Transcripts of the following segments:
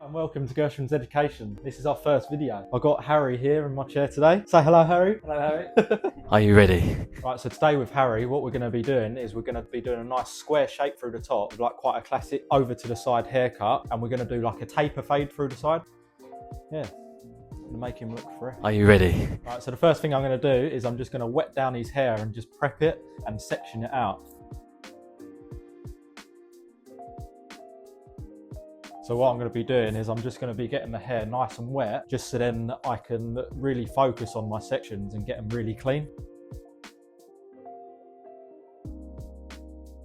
And welcome to Gershwin's Education. This is our first video. I've got Harry here in my chair today. Say hello, Harry. Hello, Harry. Are you ready? Right, so today with Harry, what we're going to be doing is we're going to be doing a nice square shape through the top, with like quite a classic over to the side haircut, and we're going to do like a taper fade through the side. Yeah, to make him look fresh. Are you ready? Right, so the first thing I'm going to do is I'm just going to wet down his hair and just prep it and section it out. So what I'm going to be doing is I'm just going to be getting the hair nice and wet, just so then I can really focus on my sections and get them really clean.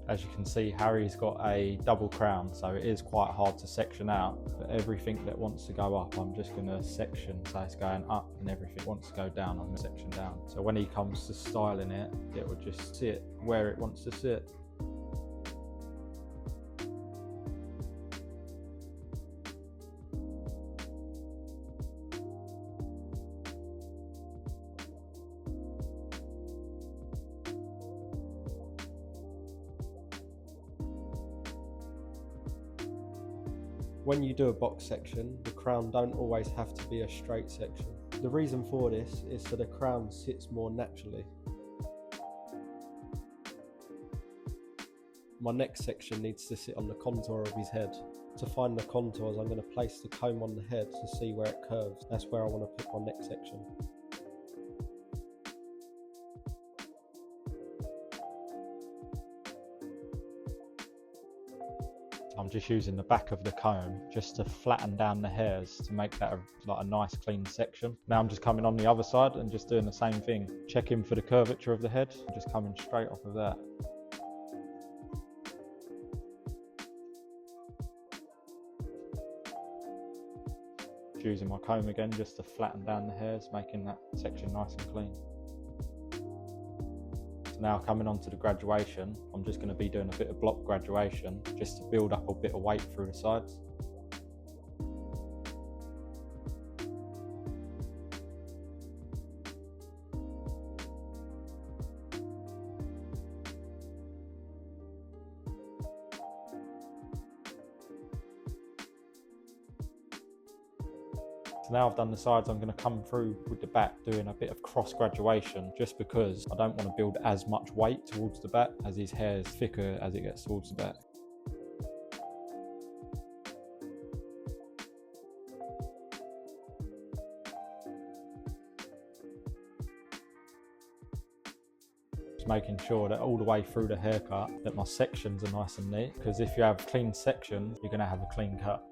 As you can see, Harry's got a double crown, so it is quite hard to section out. But everything that wants to go up, I'm just going to section, so it's going up, and everything wants to go down, I'm going to section down. So when he comes to styling it, it will just sit where it wants to sit. When you do a box section, the crown don't always have to be a straight section. The reason for this is so the crown sits more naturally. My next section needs to sit on the contour of his head. To find the contours, I'm going to place the comb on the head to see where it curves. That's where I want to put my next section. I'm just using the back of the comb just to flatten down the hairs to make that like a nice clean section. Now I'm just coming on the other side and just doing the same thing. Checking for the curvature of the head, just coming straight off of that. Using my comb again just to flatten down the hairs, making that section nice and clean. Now coming on to the graduation, I'm just going to be doing a bit of block graduation just to build up a bit of weight through the sides. So now I've done the sides, I'm going to come through with the back doing a bit of cross graduation, just because I don't want to build as much weight towards the back as his hair is thicker as it gets towards the back. Just making sure that all the way through the haircut that my sections are nice and neat, because if you have clean sections, you're going to have a clean cut.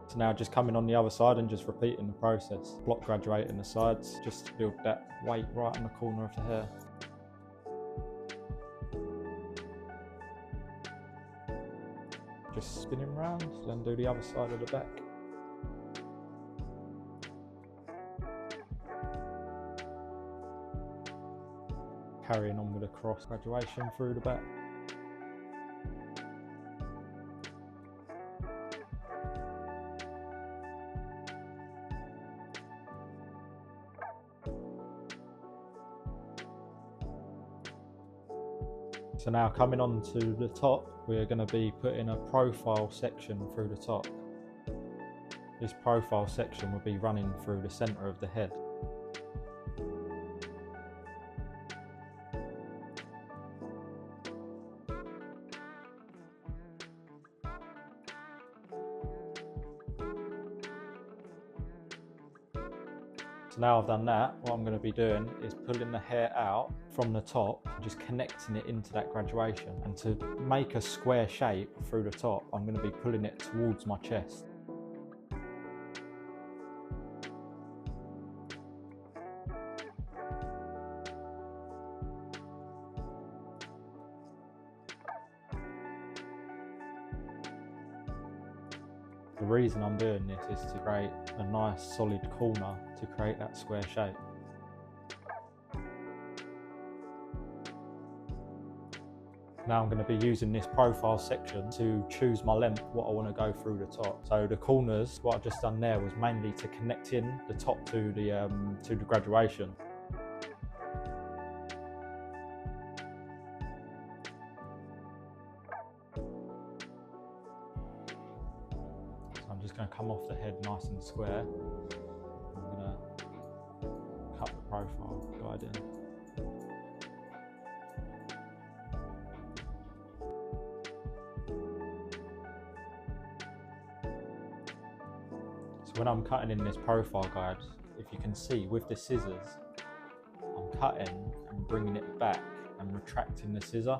So now just coming on the other side and just repeating the process. Block graduating the sides just to build that weight right in the corner of the hair. Just spinning around, then do the other side of the back. Carrying on with a cross graduation through the back. So now coming on to the top, we're going to be putting a profile section through the top. This profile section will be running through the centre of the head. So now I've done that, what I'm going to be doing is pulling the hair out from the top and just connecting it into that graduation. And to make a square shape through the top, I'm going to be pulling it towards my chest. The reason I'm doing this is to create a nice solid corner to create that square shape. Now I'm going to be using this profile section to choose my length, what I want to go through the top. So the corners, what I've just done there was mainly to connect in the top to the graduation. going to come off the head nice and square. I'm going to cut the profile guide in. So when I'm cutting in this profile guide, if you can see with the scissors, I'm cutting and bringing it back and retracting the scissor.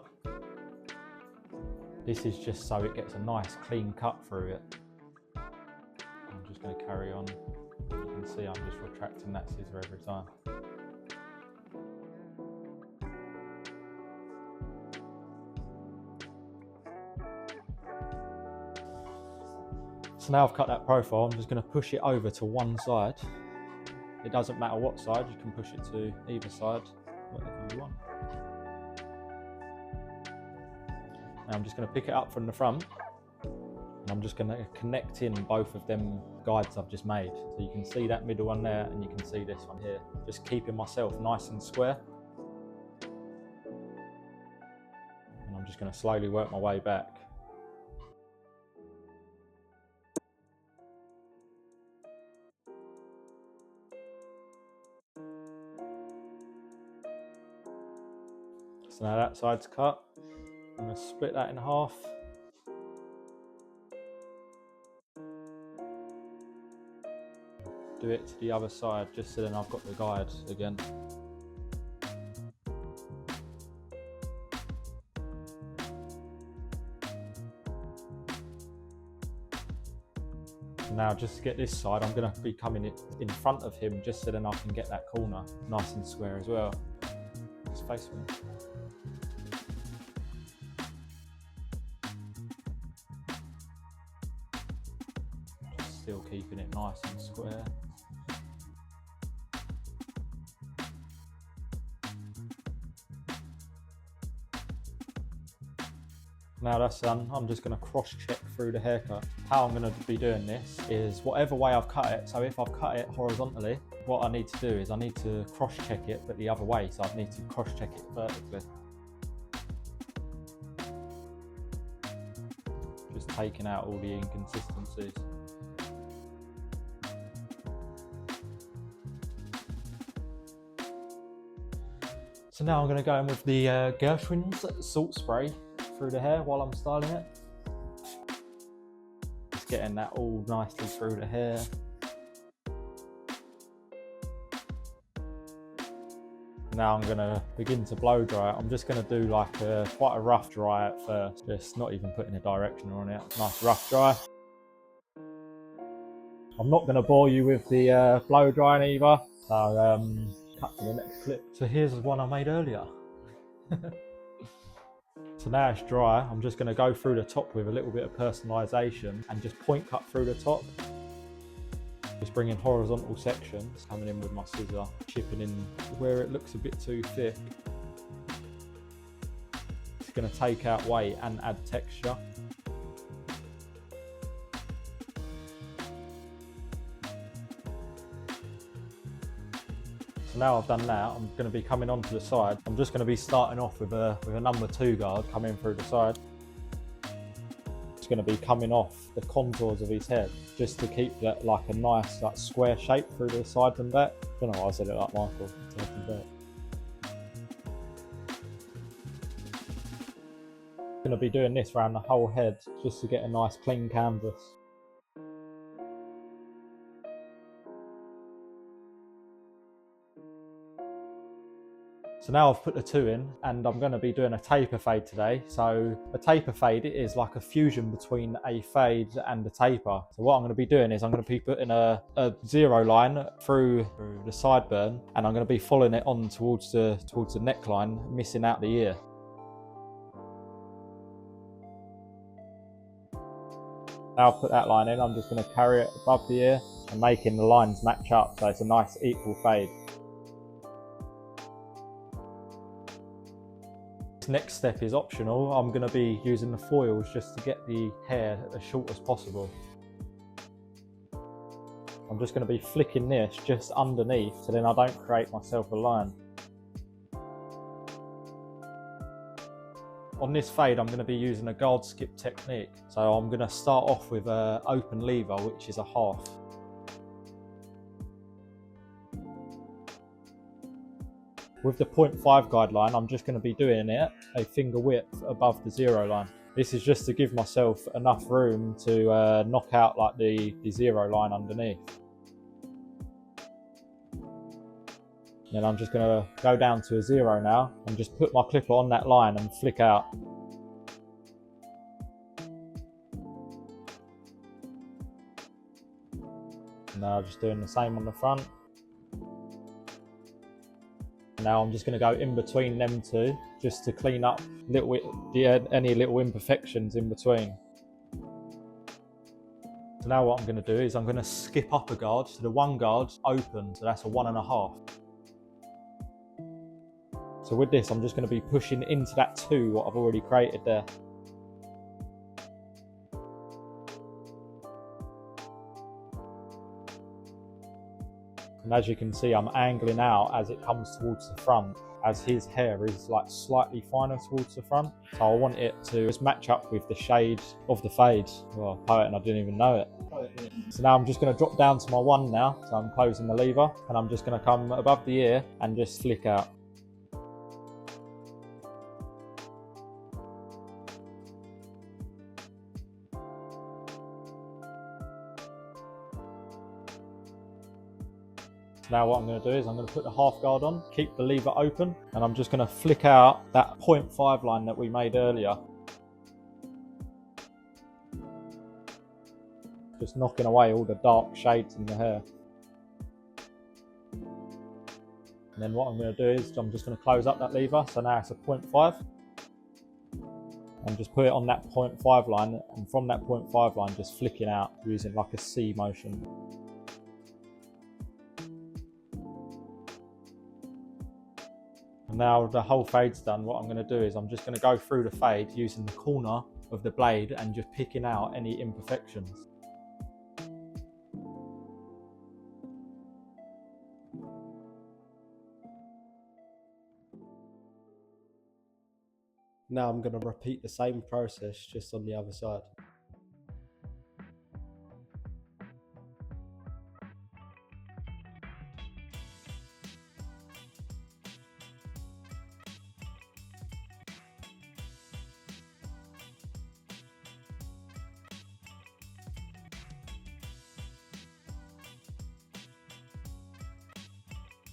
This is just so it gets a nice clean cut through it. I'm just going to carry on. You can see I'm just retracting that scissor every time. So now I've cut that profile, I'm just going to push it over to one side. It doesn't matter what side, you can push it to either side, whatever you want. Now I'm just going to pick it up from the front, and I'm just going to connect in both of them guides I've just made. So you can see that middle one there, and you can see this one here. Just keeping myself nice and square. And I'm just going to slowly work my way back. So now that side's cut. I'm going to split that in half. Do it to the other side, just so then I've got the guide again. Now just to get this side, I'm going to be coming in front of him, just so then I can get that corner nice and square as well. Just face me. Still keeping it nice and square. Now that's done, I'm just going to cross check through the haircut. How I'm going to be doing this is whatever way I've cut it. So if I've cut it horizontally, what I need to do is I need to cross check it, but the other way. So I need to cross check it vertically. Just taking out all the inconsistencies. So now I'm going to go in with the GERSHWINS salt spray through the hair while I'm styling it. Just getting that all nicely through the hair. Now I'm going to begin to blow dry it. I'm just going to do like quite a rough dry at first, just not even putting a directioner on it. Nice rough dry. I'm not going to bore you with the blow drying either, so cut to the next clip. So here's the one I made earlier. So now it's dry, I'm just going to go through the top with a little bit of personalisation and just point cut through the top. Just bringing horizontal sections, coming in with my scissor, chipping in where it looks a bit too thick. It's going to take out weight and add texture. So now I've done that, I'm going to be coming onto the side. I'm just going to be starting off with a number 2 guard coming through the side. It's going to be coming off the contours of his head, just to keep that like a nice like square shape through the sides and back. I don't know why I said it like Michael. Sides and back. I'm going to be doing this around the whole head, just to get a nice clean canvas. So now I've put the 2 in, and I'm going to be doing a taper fade today. So a taper fade is like a fusion between a fade and a taper. So what I'm going to be doing is I'm going to be putting a 0 line through the sideburn, and I'm going to be following it on towards the neckline, missing out the ear. Now I've put that line in, I'm just going to carry it above the ear and making the lines match up, so it's a nice equal fade. This next step is optional. I'm going to be using the foils just to get the hair as short as possible. I'm just going to be flicking this just underneath, so then I don't create myself a line. On this fade, I'm going to be using a guard skip technique. So I'm going to start off with an open lever, which is a half. With the 0.5 guideline, I'm just going to be doing it a finger width above the 0 line. This is just to give myself enough room to knock out like the 0 line underneath. Then I'm just going to go down to a 0 now and just put my clipper on that line and flick out. Now just doing the same on the front. Now I'm just going to go in between them two just to clean up any little imperfections in between. So now what I'm going to do is I'm going to skip up a guard. So the one guard's open, so that's a 1.5. So with this, I'm just going to be pushing into that 2 what I've already created there. And as you can see, I'm angling out as it comes towards the front, as his hair is like slightly finer towards the front. So I want it to just match up with the shade of the fade. Well, poet, and I didn't even know it. So now I'm just going to drop down to my 1 now. So I'm closing the lever and I'm just going to come above the ear and just flick out. Now what I'm going to do is I'm going to put the half guard on, keep the lever open, and I'm just going to flick out that 0.5 line that we made earlier. Just knocking away all the dark shades in the hair. And then what I'm going to do is I'm just going to close up that lever, so now it's a 0.5. And just put it on that 0.5 line, and from that 0.5 line just flicking out using like a C motion. And now the whole fade's done, what I'm going to do is I'm just going to go through the fade using the corner of the blade and just picking out any imperfections. Now I'm going to repeat the same process just on the other side.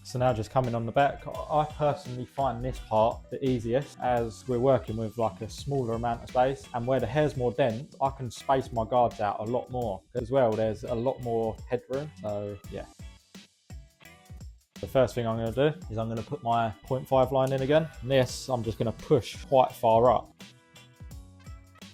So now just coming on the back, I personally find this part the easiest as we're working with like a smaller amount of space, and where the hair's more dense, I can space my guards out a lot more. As well, there's a lot more headroom, so yeah. The first thing I'm going to do is I'm going to put my 0.5 line in again. And this, I'm just going to push quite far up.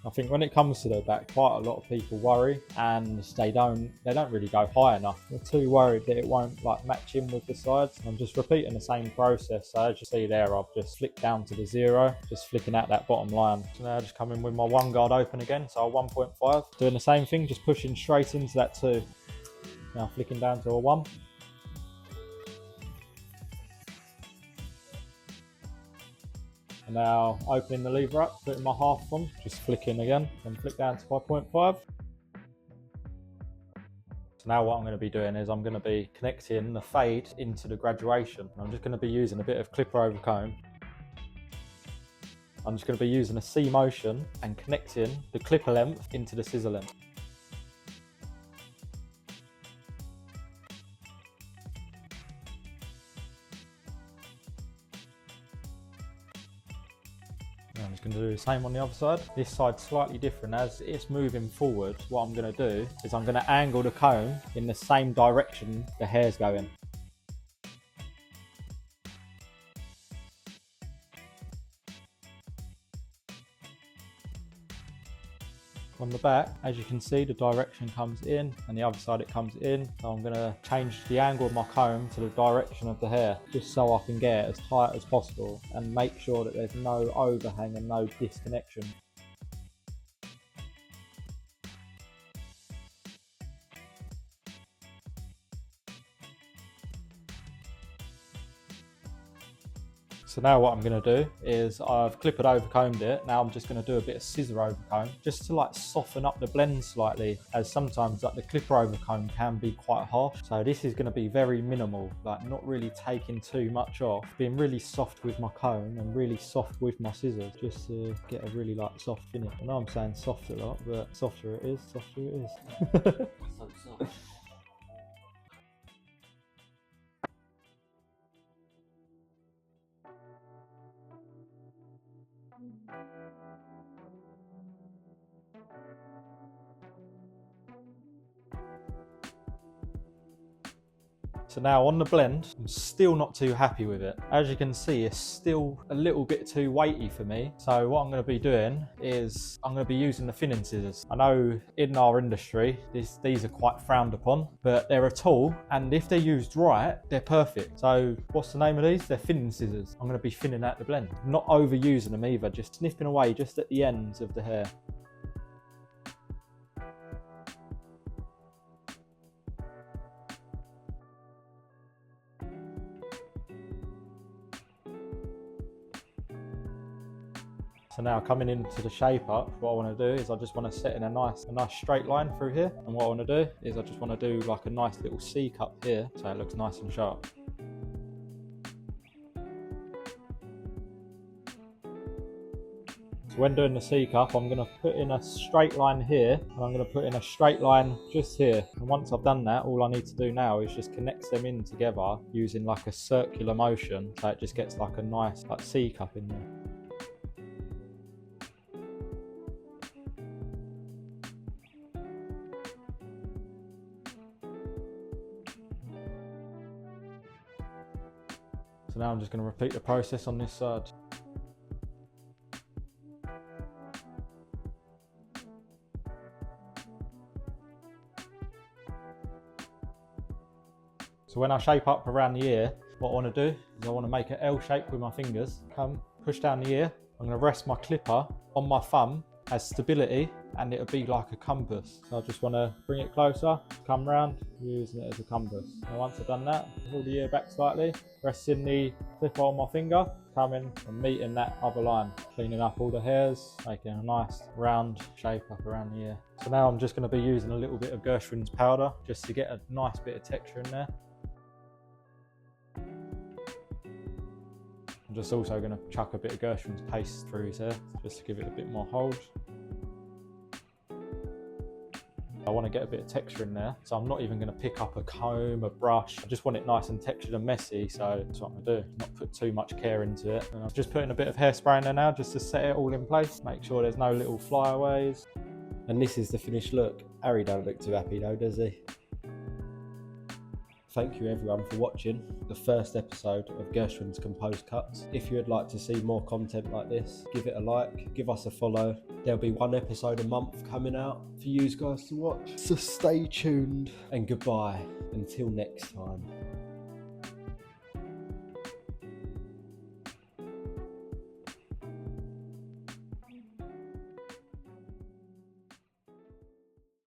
I think when it comes to the back, quite a lot of people worry and they don't really go high enough. They're too worried that it won't like match in with the sides. I'm just repeating the same process. So as you see there, I've just flicked down to the 0, just flicking out that bottom line. So now I just come in with my 1 guard open again, so a 1.5. Doing the same thing, just pushing straight into that 2. Now flicking down to a 1. And now opening the lever up, putting my half on, just flicking again, and flick down to 5.5. So now what I'm going to be doing is I'm going to be connecting the fade into the graduation. I'm just going to be using a bit of clipper over comb. I'm just going to be using a C motion and connecting the clipper length into the scissor length. I'm just going to do the same on the other side. This side's slightly different. As it's moving forward, what I'm going to do is I'm going to angle the comb in the same direction the hair's going. On the back, as you can see, the direction comes in and the other side it comes in. So I'm going to change the angle of my comb to the direction of the hair, just so I can get it as tight as possible and make sure that there's no overhang and no disconnection. So now what I'm going to do is I've clippered overcombed it. Now I'm just going to do a bit of scissor overcomb just to like soften up the blend slightly, as sometimes like the clipper overcomb can be quite harsh. So this is going to be very minimal, like not really taking too much off, being really soft with my comb and really soft with my scissors, just to get a really like soft finish. I know I'm saying soft a lot, but softer it is, softer it is. So soft. So now on the blend, I'm still not too happy with it. As you can see, it's still a little bit too weighty for me. So what I'm going to be doing is I'm going to be using the thinning scissors. I know in our industry, these are quite frowned upon, but they're a tool, and if they're used right, they're perfect. So what's the name of these? They're thinning scissors. I'm going to be thinning out the blend. Not overusing them either, just snipping away just at the ends of the hair. So now coming into the shape up, what I want to do is I just want to set in a nice straight line through here. And what I want to do is I just want to do like a nice little C cup here, so it looks nice and sharp. So when doing the C cup, I'm going to put in a straight line here, and I'm going to put in a straight line just here. And once I've done that, all I need to do now is just connect them in together using like a circular motion, so it just gets like a nice like C cup in there. So now I'm just going to repeat the process on this side. So when I shape up around the ear, what I want to do is I want to make an L shape with my fingers. Come, push down the ear. I'm going to rest my clipper on my thumb as stability, and it'll be like a compass. So I just want to bring it closer, come round, using it as a compass. And once I've done that, pull the ear back slightly, resting the clipper on my finger, coming and meeting that other line, cleaning up all the hairs, making a nice round shape up around the ear. So now I'm just going to be using a little bit of GERSHWINS powder just to get a nice bit of texture in there. I'm just also going to chuck a bit of GERSHWINS paste through his hair just to give it a bit more hold. I want to get a bit of texture in there, so I'm not even going to pick up a comb, a brush. I just want it nice and textured and messy, so that's what I'm going to do. Not put too much care into it. And I'm just putting a bit of hairspray in there now just to set it all in place, make sure there's no little flyaways. And this is the finished look. Harry don't look too happy though, does he? Thank you everyone for watching the first episode of GERSHWINS Composed Cuts. If you would like to see more content like this, give it a like, give us a follow. There'll be one episode a month coming out for you guys to watch. So stay tuned and goodbye until next time.